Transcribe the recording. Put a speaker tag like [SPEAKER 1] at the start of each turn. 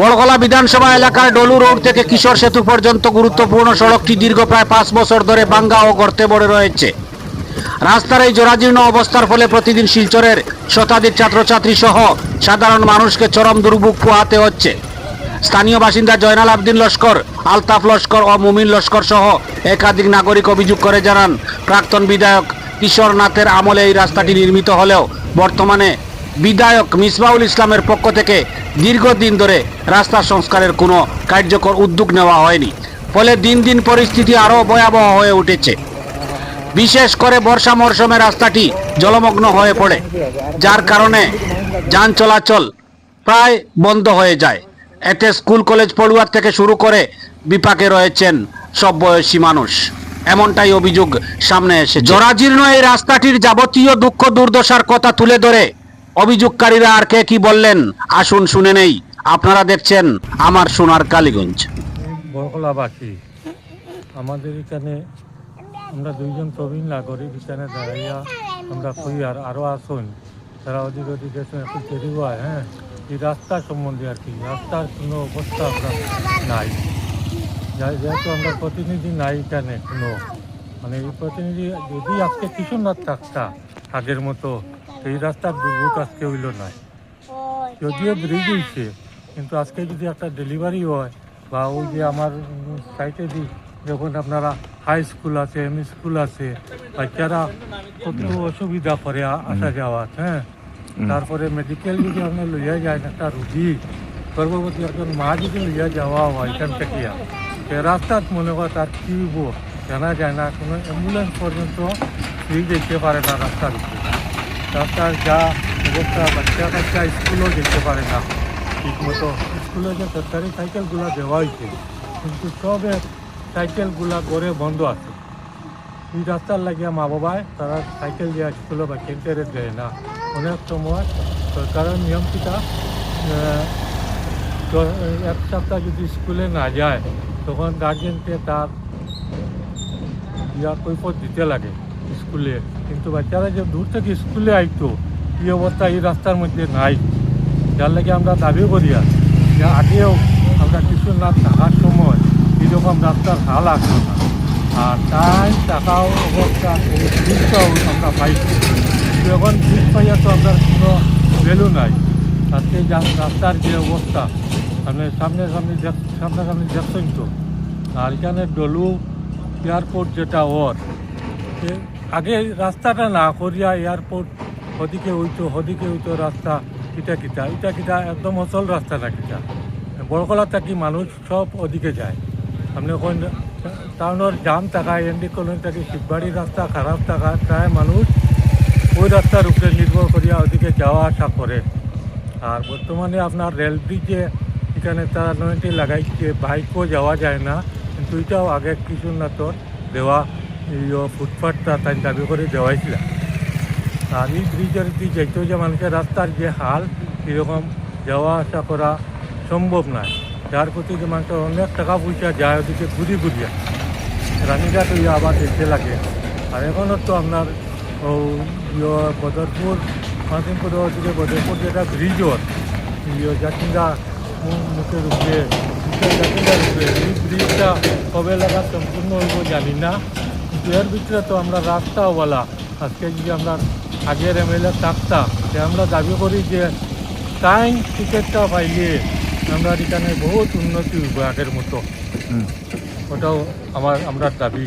[SPEAKER 1] বড়গলা বিধানসভা এলাকার ডলু রোড থেকে কিশোর সেতু পর্যন্ত গুরুত্বপূর্ণ সড়কটি দীর্ঘ প্রায় 5 বছর ধরে ভাঙ্গা ও গর্তে পড়ে রয়েছে। রাস্তার এই জরাজীর্ণ অবস্থার ফলে প্রতিদিন শিলচরের শতাধিক ছাত্রছাত্রী সহ সাধারণ মানুষকে চরম দুর্ভোগ পোহাতে হচ্ছে। স্থানীয় বাসিন্দা জয়নাল আবদিন লস্কর, আলতাফ লস্কর ও মুমিন লস্কর সহ একাধিক নাগরিক অভিযোগ করে জানান, প্রাক্তন বিধায়ক কিশোর নাথের আমলে এই রাস্তাটি নির্মিত হলেও বর্তমানে বিধায়ক মিসবাউল ইসলামের পক্ষ থেকে দীর্ঘদিন ধরে রাস্তা সংস্কারের কোনো কার্যকর উদ্যোগ নেওয়া হয়নি। ফলে দিন দিন পরিস্থিতি আরও ভয়াবহ হয়ে উঠেছে। বিশেষ করে বর্ষা মরশুমে রাস্তাটি জলমগ্ন হয়ে পড়ে, যার কারণে যান চলাচল প্রায় বন্ধ হয়ে যায়। এতে স্কুল কলেজ পড়ুয়ার থেকে শুরু করে বিপাকে রয়েছেন সব বয়সী মানুষ, এমনটাই অভিযোগ সামনে এসেছে। জরাজীর্ণ এই রাস্তাটির যাবতীয় দুঃখ দুর্দশার কথা তুলে ধরে অভিযোগকারীরা আর কে কি বললেন আসুন শুনে নেই। আপনারা দেখছেন আমার সোনার কালীগঞ্জ।
[SPEAKER 2] বড়কলাবাসী আমাদের এখানে আমরা দুইজন প্রবীণ নাগরিক এখানে দাঁড়াইয়া আমরা কই আরও আসুন তারা অধিক অধিক একটু দেরি হয়। এই রাস্তা সম্বন্ধে আর কি রাস্তার কোনো অবস্থা আমরা নাই, যেহেতু আমরা প্রতিনিধি নাই এখানে কোনো, মানে এই প্রতিনিধি যদি আজকে কিছু না থাকতা আগের মতো এই রাস্তার দুর্ভোগ আজকে হইল নাই। যদিও ব্রিজ হয়েছে কিন্তু আজকে যদি একটা ডেলিভারি হয় বা ওই যে আমার সাইটে দিই যখন আপনারা হাই স্কুল আছে, এম স্কুল আছে, বাচ্চারা কত অসুবিধা করে আসা যাওয়ার। তারপরে মেডিকেল যদি আপনার লইয়া যায় একটা রুগী, গর্ভবতী একজন মা যদি লইয়া যাওয়া হয় এখান থেকে রাস্তার মনে হয় তার কী জানা যায় না, কোনো অ্যাম্বুলেন্স পর্যন্ত যেতে পারে না রাস্তার উপরে। রাস্তার যা অবস্থা, বাচ্চা কাচ্চা স্কুলেও যেতে পারে না ঠিক মতো। স্কুলে যে সরকারি সাইকেলগুলো দেওয়া হয়েছে কিন্তু সবের সাইকেলগুলা গড়ে বন্ধ আছে। এই রাস্তার লাগিয়া মা বাবায় তারা সাইকেল দিয়ে স্কুলে বা কেন্টারে দেয় না। অনেক সময় সরকারের নিয়মটিটা এক সপ্তাহ যদি স্কুলে না যায় তখন গার্জেনকে তার কৈফত দিতে লাগে স্কুলে, কিন্তু বাচ্চারা যে দূর থেকে স্কুলে আইতো এই অবস্থা এই রাস্তার মধ্যে নাই। যার লাগে আমরা দাবি করি যে আগেও আমরা কিছু না থাকার সময় এরকম রাস্তার হাল আসতো না, আর তাই টাকাও অবস্থা ব্রিজটাও আমরা পাইছি। কিন্তু এখন ব্রিজ পাইয়া তো আমরা কোনো ভ্যালু নাই। আজকে রাস্তার যে অবস্থা আপনি সামনাসামনি দেখছেন তো। আর এখানে ডলু এয়ারপোর্ট যেটা আগে রাস্তাটা না করিয়া এয়ারপোর্ট ওদিকে হইতো রাস্তা এটা একদম অচল রাস্তা না কিটা। বড়কলা থাকি মানুষ সব ওদিকে যায়। আপনি ওখান টাউনের জাম থাকায় এনডি কলোনি থাকি শিববাড়ির রাস্তা খারাপ থাকায় প্রায় মানুষ ওই রাস্তার উপরে নির্ভর করিয়া ওদিকে যাওয়া আসা করে। আর বর্তমানে আপনার রেল ব্রিজে এখানে তারা নয়টি লাগাইছে, বাইকও যাওয়া যায় না, কিন্তু এটাও আগে কিছু না তো দেওয়া ফুটপাথটা তাই দাবি করে দেওয়াইছিল। আর এই ব্রিজের দিকে যাইতেও যে মানুষের রাস্তার যে হাল এরকম যাওয়া আসা করা সম্ভব নয়, যার প্রতি যে মানুষের অনেক টাকা পয়সা যায় ওদিকে ঘুরিয়া রানীঘাট হইয়া আবার দেখতে লাগে। আর এখনও তো আপনার বদরপুর মাসিমপুর ওদিকে বদরপুর যেটা ব্রিজর জাতিন্দা মুখের উপরে জাতিন্দার উপরে এই ব্রিজটা কবে লাগা সম্পূর্ণ হইব জানি না, কিন্তু এর ভিতরে তো আমরা রাস্তাওয়ালা আজকে যদি আমরা আগের এমএলএ থাকতাম যে আমরা দাবি করি যে টাইম টিকিটটা পাইলে আমরা এখানে বহুত উন্নতি হইব আগের মতো। ওটাও আমরা দাবি।